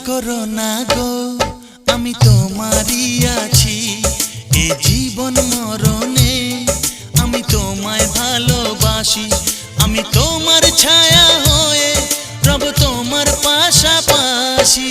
করো না গো, আমি তোমারই আছি। এ জীবন মরণে আমি তোমায় ভালোবাসি। আমি তোমার ছায়া হয়ে রব তোমার পাশাপাশি।